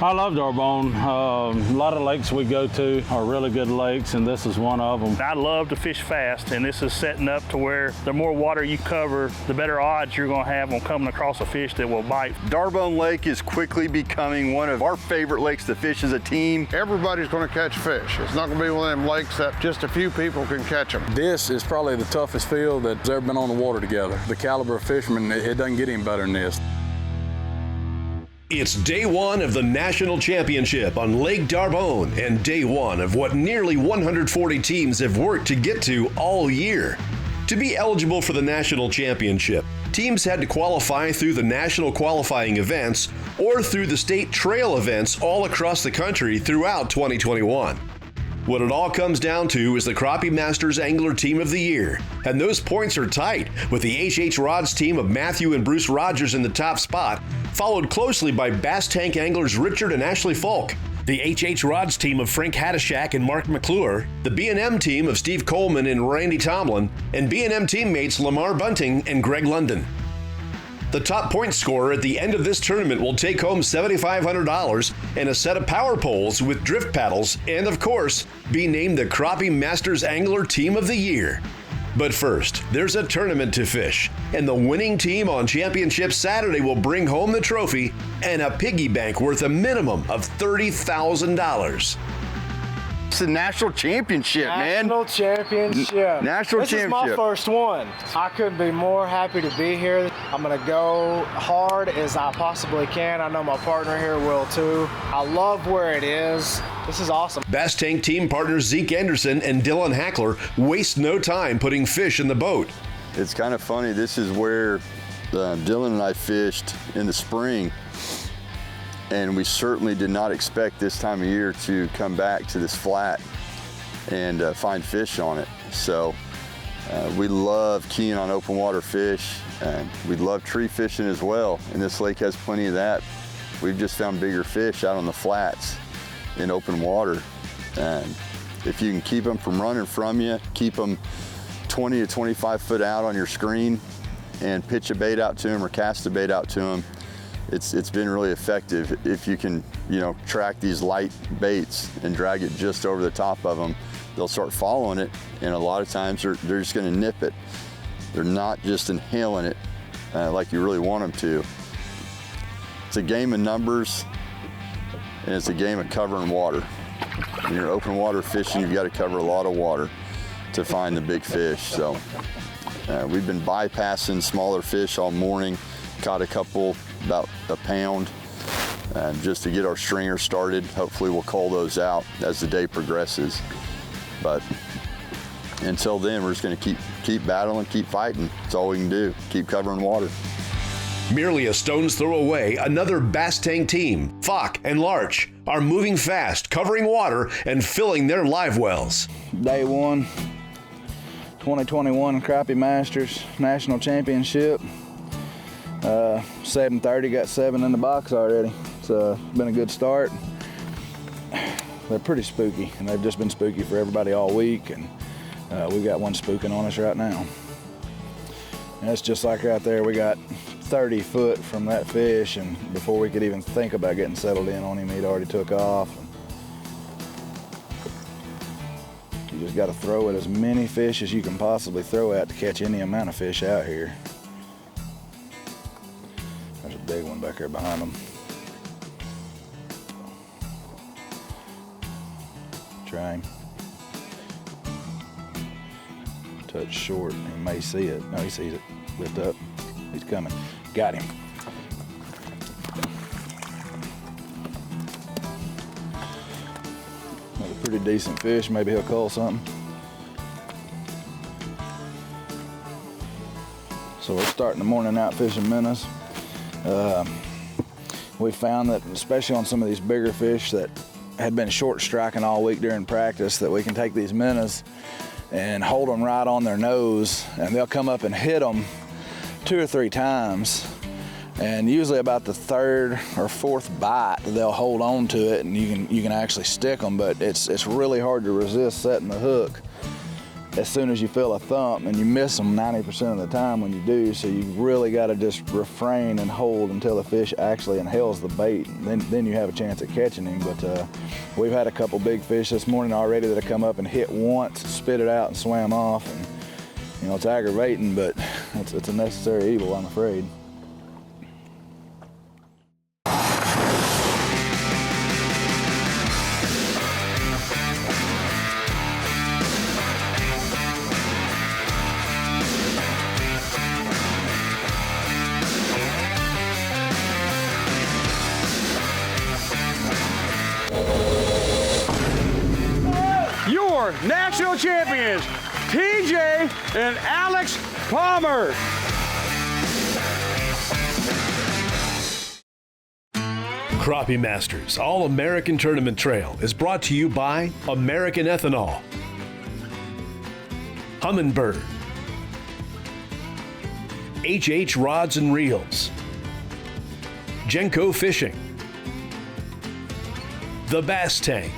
I love D'Arbonne. A lot of lakes we go to are really good lakes, and this is one of them. I love to fish fast, and this is setting up to where the more water you cover, the better odds you're going to have on coming across a fish that will bite. D'Arbonne Lake is quickly becoming one of our favorite lakes to fish as a team. Everybody's going to catch fish. It's not going to be one of them lakes that just a few people can catch them. This is probably the toughest field that's ever been on the water together. The caliber of fishermen, it doesn't get any better than this. It's day one of the National Championship on Lake D'Arbonne and day one of what nearly 140 teams have worked to get to all year. To be eligible for the National Championship, teams had to qualify through the national qualifying events or through the state trail events all across the country throughout 2021. What it all comes down to is the Crappie Masters Angler Team of the Year, and those points are tight, with the HH Rods team of Matthew and Bruce Rogers in the top spot, followed closely by Bass Tank anglers Richard and Ashley Falk, the HH Rods team of Frank Haddishak and Mark McClure, the B&M team of Steve Coleman and Randy Tomlin, and B&M teammates Lamar Bunting and Greg London. The top point scorer at the end of this tournament will take home $7,500 and a set of power poles with drift paddles and, of course, be named the Crappie Masters Angler Team of the Year. But first, there's a tournament to fish, and the winning team on Championship Saturday will bring home the trophy and a piggy bank worth a minimum of $30,000. It's the national championship, man. National championship. National this championship. This is my first one. I couldn't be more happy to be here. I'm going to go hard as I possibly can. I know my partner here will too. I love where it is. This is awesome. Bass Tank team partners Zeke Anderson and Dylan Hackler waste no time putting fish in the boat. It's kind of funny. This is where Dylan and I fished in the spring. And we certainly did not expect this time of year to come back to this flat and find fish on it. So we love keying on open water fish, and we love tree fishing as well. And this lake has plenty of that. We've just found bigger fish out on the flats in open water. And if you can keep them from running from you, keep them 20 to 25 foot out on your screen and pitch a bait out to them or cast a bait out to them, it's been really effective. If you can, track these light baits and drag it just over the top of them, they'll start following it, and a lot of times they're just going to nip it. They're not just inhaling it like you really want them to. It's a game of numbers, and it's a game of covering water. When you're open water fishing, you've got to cover a lot of water to find the big fish. So we've been bypassing smaller fish all morning, caught a couple about a pound, just to get our stringer started. Hopefully we'll cull those out as the day progresses. But until then, we're just going to keep battling, keep fighting. That's all we can do. Keep covering water. Merely a stone's throw away, another Bass Tank team, Falk and Larch, are moving fast, covering water and filling their live wells. Day one, 2021 Crappie Masters National Championship. 7:30, got 7 in the box already. So it's been a good start. They're pretty spooky, and they've just been spooky for everybody all week, and we've got one spooking on us right now. And it's just like right there, we got 30 foot from that fish, and before we could even think about getting settled in on him, he'd already took off. You just got to throw at as many fish as you can possibly throw at to catch any amount of fish out here. There's a big one back there behind them. Try him. Touch short. He may see it. No, he sees it. Lift up. He's coming. Got him. Another pretty decent fish. Maybe he'll cull something. So we're starting the morning out fishing minnows. We found that, especially on some of these bigger fish that had been short striking all week during practice, that we can take these minnows and hold them right on their nose, and they'll come up and hit them 2 or 3 times. And usually about the 3rd or 4th bite, they'll hold on to it, and you can actually stick them. But it's really hard to resist setting the hook as soon as you feel a thump, and you miss them 90% of the time when you do, so you really got to just refrain and hold until the fish actually inhales the bait. Then you have a chance at catching him. But we've had a couple big fish this morning already that have come up and hit once, spit it out, and swam off. And, you know, it's aggravating, but it's a necessary evil, I'm afraid. Your national champions, TJ and Alex Palmer. Crappie Masters All-American Tournament Trail is brought to you by American Ethanol, Humminbird, HH Rods and Reels, Genco Fishing, The Bass Tank,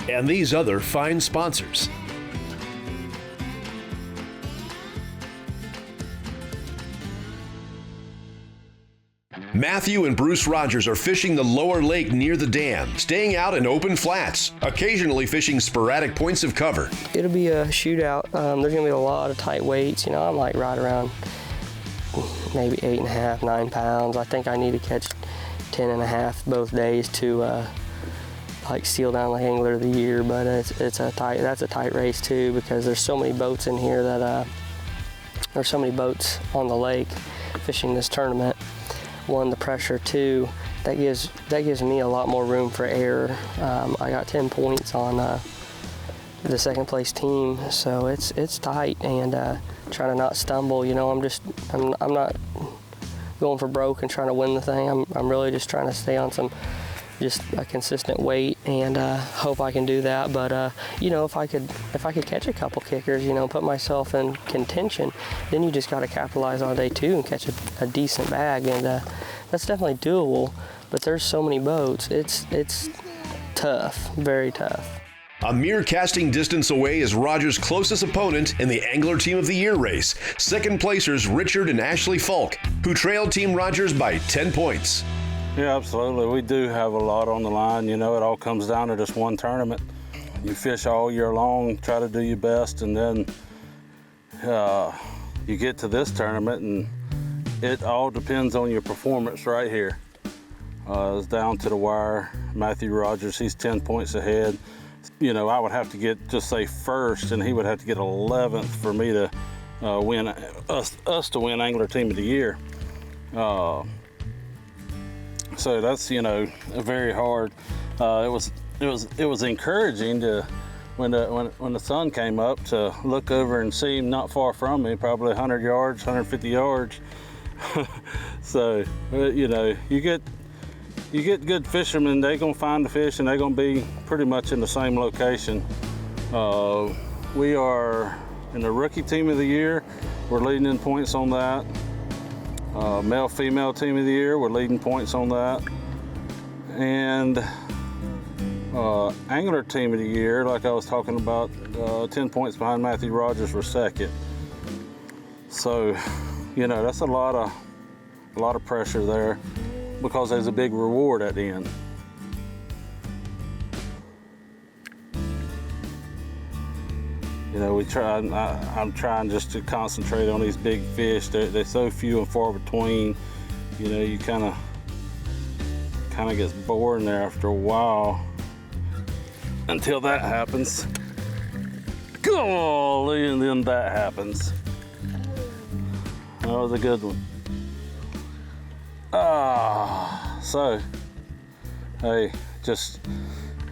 and these other fine sponsors. Matthew and Bruce Rogers are fishing the lower lake near the dam, staying out in open flats, occasionally fishing sporadic points of cover. It'll be a shootout. There's gonna be a lot of tight weights. You know, I'm like right around maybe 8.5, 9 pounds. I think I need to catch 10.5 both days to like seal down like Angler of the Year. But that's a tight race too, because there's so many boats in here that there's so many boats on the lake fishing this tournament. One, the pressure. Two, that gives me a lot more room for error. I got 10 points on the second place team, so it's tight, and trying to not stumble. You know, I'm not going for broke and trying to win the thing. I'm really just trying to stay on just a consistent weight, and hope I can do that. But you know, if I could catch a couple kickers, you know, put myself in contention, then you just got to capitalize on day two and catch a decent bag, and that's definitely doable. But there's so many boats. It's tough, very tough. A mere casting distance away is Rogers' closest opponent in the Angler Team of the Year race, second placers Richard and Ashley Falk, who trailed Team Rogers by 10 points. Yeah, absolutely. We do have a lot on the line. You know, it all comes down to just one tournament. You fish all year long, try to do your best, and then you get to this tournament, and it all depends on your performance right here. It's down to the wire. Matthew Rogers, he's 10 points ahead. You know, I would have to get, just say, first, and he would have to get 11th for me to win, us to win Angler Team of the Year. So that's, you know, very hard. It was encouraging to when the sun came up to look over and see him not far from me, probably 100 yards, 150 yards. So you know, you get good fishermen, they're gonna find the fish, and they're gonna be pretty much in the same location. We are in the Rookie Team of the Year. We're leading in points on that. Male-female Team of the Year, we're leading points on that. And Angler Team of the Year, like I was talking about, 10 points behind Matthew Rogers, we're second. So, you know, that's a lot of pressure there, because there's a big reward at the end. You know, I'm trying just to concentrate on these big fish. They're so few and far between. You know, you kind of gets boring there after a while, until that happens. Golly, and then that happens. That was a good one. So, hey, just,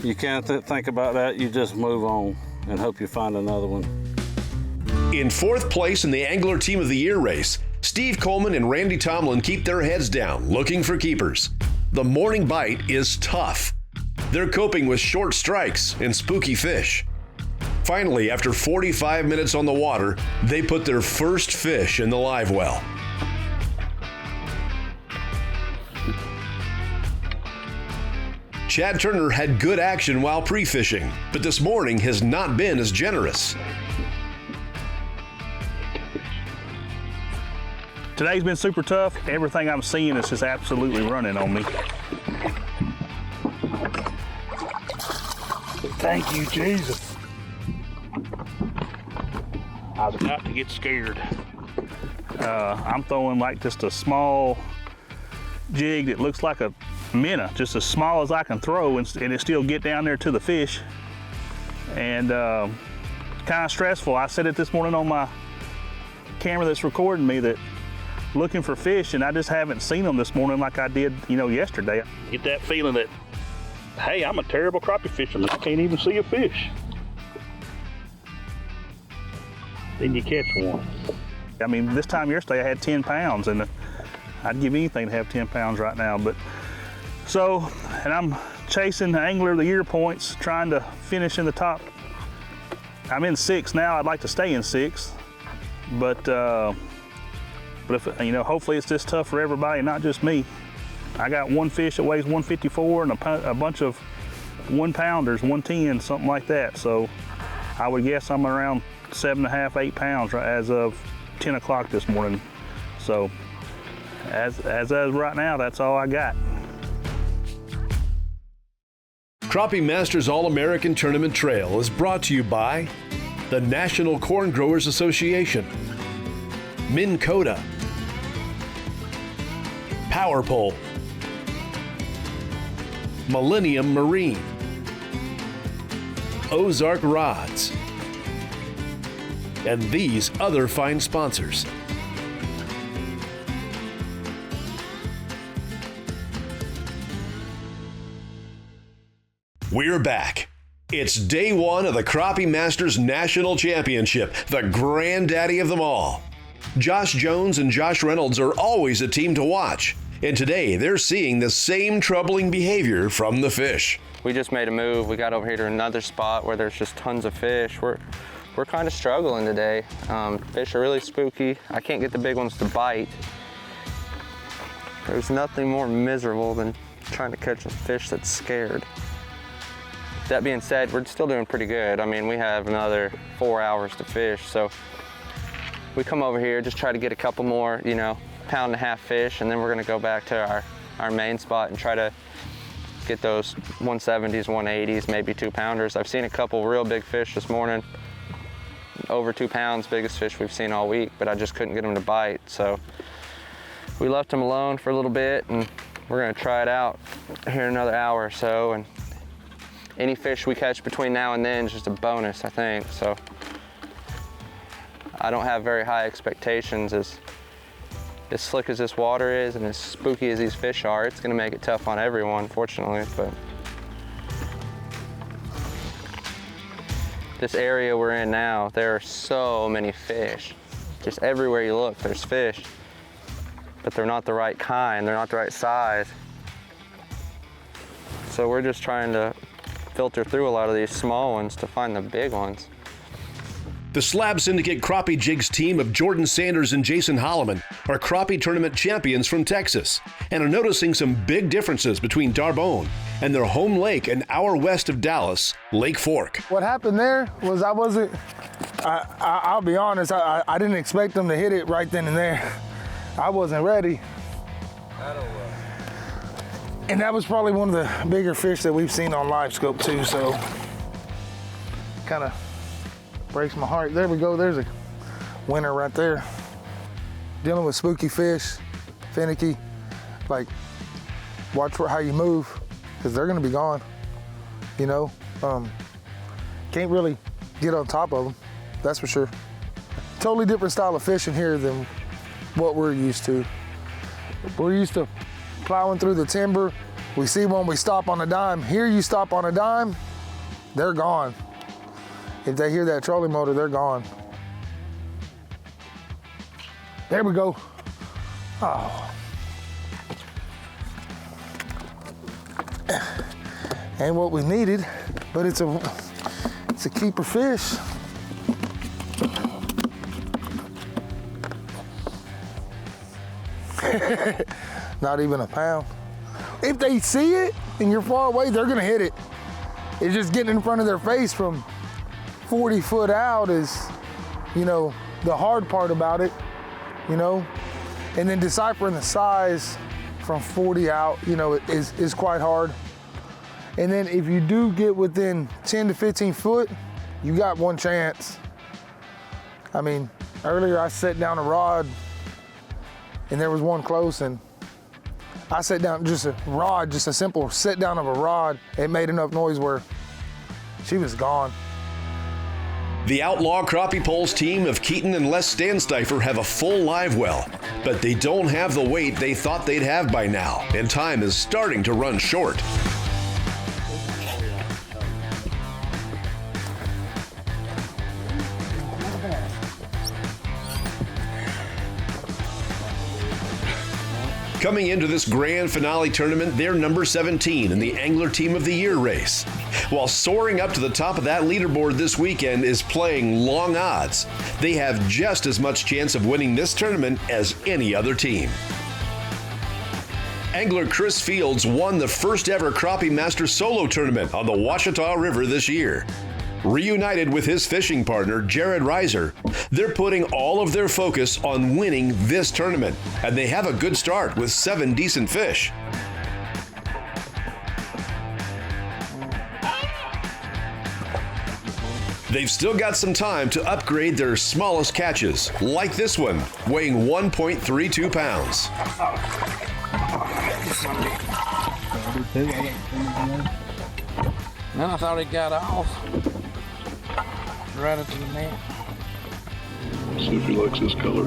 you can't think about that. You just move on and hope you find another one. In fourth place in the Angler Team of the Year race, Steve Coleman and Randy Tomlin keep their heads down, looking for keepers. The morning bite is tough. They're coping with short strikes and spooky fish. Finally, after 45 minutes on the water, they put their first fish in the live well. Chad Turner had good action while pre-fishing, but this morning has not been as generous. Today's been super tough. Everything I'm seeing is just absolutely running on me. Thank you, Jesus. I was about to get scared. I'm throwing like just a small jig that looks like a minnow, just as small as I can throw, and it still get down there to the fish. And it's kind of stressful. I said it this morning on my camera that's recording me, that looking for fish, and I just haven't seen them this morning like I did, yesterday. Get that feeling that, hey, I'm a terrible crappie fisherman. I can't even see a fish. Then you catch one. I mean, this time yesterday I had 10 pounds, and I'd give anything to have 10 pounds right now. But so, and I'm chasing the Angler of the Year points, trying to finish in the top. I'm in 6th now. I'd like to stay in 6th, but if, hopefully it's this tough for everybody, not just me. I got one fish that weighs 154 and a bunch of 1-pounders, 110, something like that. So I would guess I'm around 7.5, 8 pounds as of 10 o'clock this morning. So as of right now, that's all I got. Crappie Masters All-American Tournament Trail is brought to you by the National Corn Growers Association, Minn Kota, Power Pole, Millennium Marine, Ozark Rods, and these other fine sponsors. We're back. It's day one of the Crappie Masters National Championship, the granddaddy of them all. Josh Jones and Josh Reynolds are always a team to watch, and today they're seeing the same troubling behavior from the fish. We just made a move. We got over here to another spot where there's just tons of fish. We're kind of struggling today. Fish are really spooky. I can't get the big ones to bite. There's nothing more miserable than trying to catch a fish that's scared. That being said, we're still doing pretty good. I mean, we have another 4 hours to fish, so we come over here, just try to get a couple more, 1.5 pound fish, and then we're gonna go back to our main spot and try to get those 170s, 180s, maybe 2-pounders. I've seen a couple real big fish this morning, over 2 pounds, biggest fish we've seen all week, but I just couldn't get them to bite. So we left them alone for a little bit, and we're gonna try it out here in another hour or so. And any fish we catch between now and then is just a bonus, I think. So I don't have very high expectations. As slick as this water is and as spooky as these fish are, it's gonna make it tough on everyone, unfortunately. But this area we're in now, there are so many fish. Just everywhere you look, there's fish. But they're not the right kind, they're not the right size. So we're just trying to filter through a lot of these small ones to find the big ones. The Slab Syndicate Crappie Jigs team of Jordan Sanders and Jason Holloman are crappie tournament champions from Texas and are noticing some big differences between D'Arbonne and their home lake an hour west of Dallas, Lake Fork. What happened there was I'll be honest, I didn't expect them to hit it right then and there. I wasn't ready. And that was probably one of the bigger fish that we've seen on live scope too, so kind of breaks my heart. There we go, there's a winner right there. Dealing with spooky fish, finicky, like watch how you move, because they're gonna be gone, Can't really get on top of them, that's for sure. Totally different style of fishing here than what we're used to. We're used to plowing through the timber. We see one, we stop on a dime. Here you stop on a dime, they're gone. If they hear that trolling motor, they're gone. There we go. Oh. Ain't what we needed, but it's a keeper fish. Not even a pound. if they see it and you're far away, they're gonna hit it. It's just getting in front of their face from 40 foot out is, you know, the hard part about it, you know? And then deciphering the size from 40 out, you know, is quite hard. And then if you do get within 10 to 15 foot, you got one chance. I mean, earlier I set down a rod and there was one close, and I set down just a rod, just a simple set down of a rod. It made enough noise where she was gone. The Outlaw Crappie Poles team of Keaton and Les Stansteifer have a full live well, but they don't have the weight they thought they'd have by now, and time is starting to run short. Coming into this grand finale tournament, they're number 17 in the Angler Team of the Year race. While soaring up to the top of that leaderboard this weekend is playing long odds, they have just as much chance of winning this tournament as any other team. Angler Chris Fields won the first ever Crappie Masters solo tournament on the Ouachita River this year. Reunited with his fishing partner, Jared Reiser, they're putting all of their focus on winning this tournament, and they have a good start with 7 decent fish. They've still got some time to upgrade their smallest catches, like this one, weighing 1.32 pounds. Then I thought he got off. Right into the net. See if he likes this color.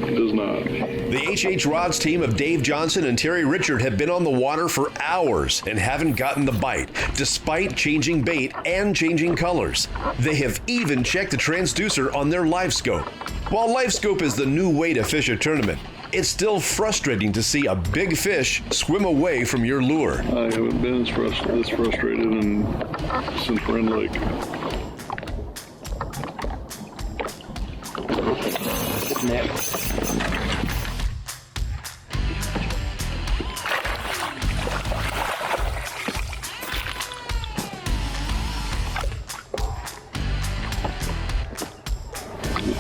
He does not. The HH Rods team of Dave Johnson and Terry Richard have been on the water for hours and haven't gotten the bite, despite changing bait and changing colors. They have even checked the transducer on their live scope. While live scope is the new way to fish a tournament, it's still frustrating to see a big fish swim away from your lure. I haven't been this frustrated since Friend Lake.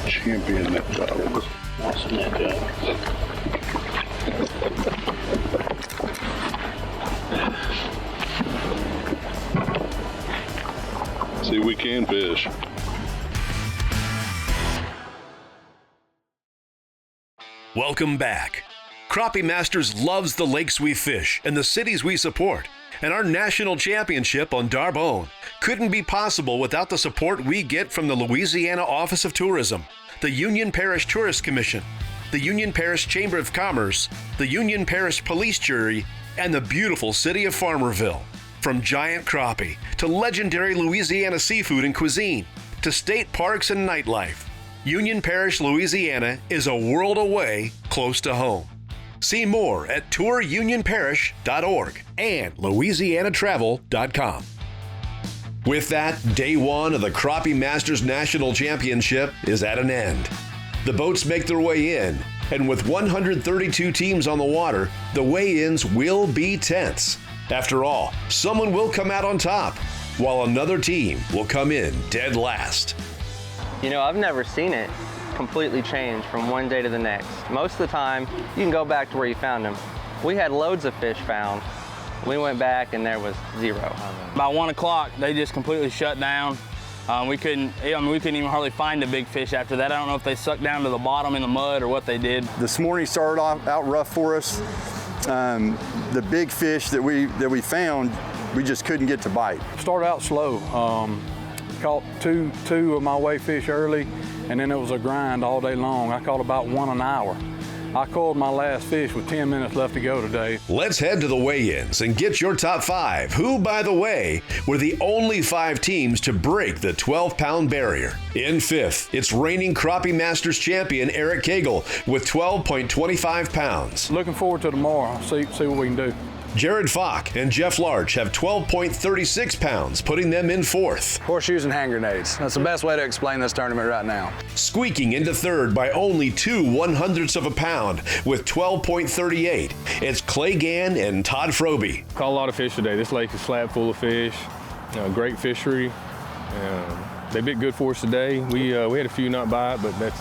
Champion net title. Awesome net title. See, we can fish. Welcome back. Crappie Masters loves the lakes we fish and the cities we support. And our national championship on Darbonne couldn't be possible without the support we get from the Louisiana Office of Tourism, the Union Parish Tourist Commission, the Union Parish Chamber of Commerce, the Union Parish Police Jury, and the beautiful city of Farmerville. From giant crappie to legendary Louisiana seafood and cuisine to state parks and nightlife, Union Parish, Louisiana is a world away, close to home. See more at tourunionparish.org and louisianatravel.com. With that, day one of the Crappie Masters National Championship is at an end. The boats make their way in, and with 132 teams on the water, the weigh-ins will be tense. After all, someone will come out on top, while another team will come in dead last. You know, I've never seen it completely change from one day to the next. Most of the time, you can go back to where you found them. We had loads of fish found. We went back and there was zero. By 1 o'clock, they just completely shut down. We couldn't even hardly find a big fish after that. I don't know if they sucked down to the bottom in the mud or what they did. This morning started off out rough for us. The big fish that we found, we just couldn't get to bite. Started out slow. Caught two of my way fish early, and then it was a grind all day long. I caught about 1 an hour. I caught my last fish with 10 minutes left to go today. Let's head to the weigh-ins and get your top 5, who, by the way, were the only 5 teams to break the 12-pound barrier. In 5th, it's reigning Crappie Masters champion Eric Cagle with 12.25 pounds. Looking forward to tomorrow. See what we can do. Jared Falk and Jeff Larch have 12.36 pounds, putting them in fourth. Horseshoes and hand grenades. That's the best way to explain this tournament right now. Squeaking into third by only 2/100ths of a pound with 12.38, it's Clay Gann and Todd Froby. Caught a lot of fish today. This lake is slab full of fish. Great fishery. They've been good for us today. We had a few not bite, but that's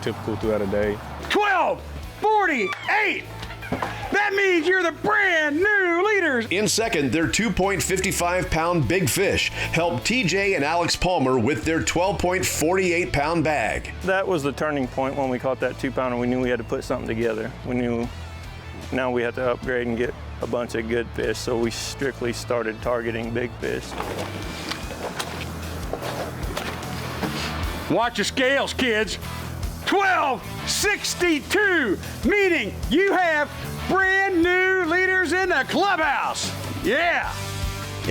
typical throughout a day. 12:48. That means you're the brand new leaders. In second, their 2.55-pound big fish helped TJ and Alex Palmer with their 12.48-pound bag. That was the turning point when we caught that 2-pounder. We knew we had to put something together. We knew now we had to upgrade and get a bunch of good fish, so we strictly started targeting big fish. Watch your scales, kids. 1262, meaning you have brand new leaders in the clubhouse. Yeah.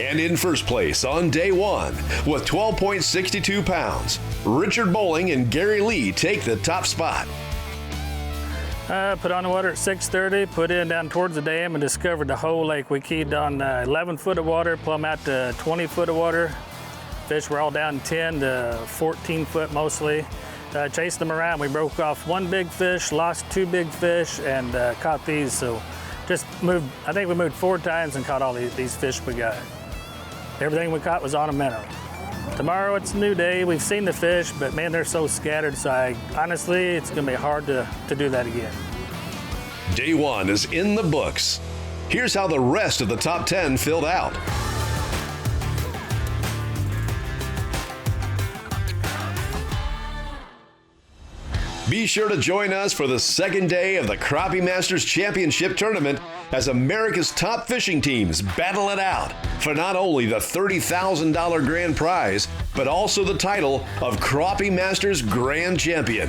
And in first place on day one with 12.62 pounds, Richard Bowling and Gary Lee take the top spot. Put on the water at 6:30, put in down towards the dam and discovered the whole lake. We keyed on 11 foot of water, plumb out to 20 foot of water. Fish were all down 10 to 14 foot mostly. Chased them around. We broke off one big fish, lost 2 big fish, and caught these. So just moved, I think we moved 4 times and caught all these fish we got. Everything we caught was on a minnow. Tomorrow it's a new day. We've seen the fish, but man, they're so scattered. So honestly, it's gonna be hard to do that again. Day one is in the books. Here's how the rest of the top 10 filled out. Be sure to join us for the second day of the Crappie Masters Championship Tournament as America's top fishing teams battle it out for not only the $30,000 grand prize, but also the title of Crappie Masters Grand Champion.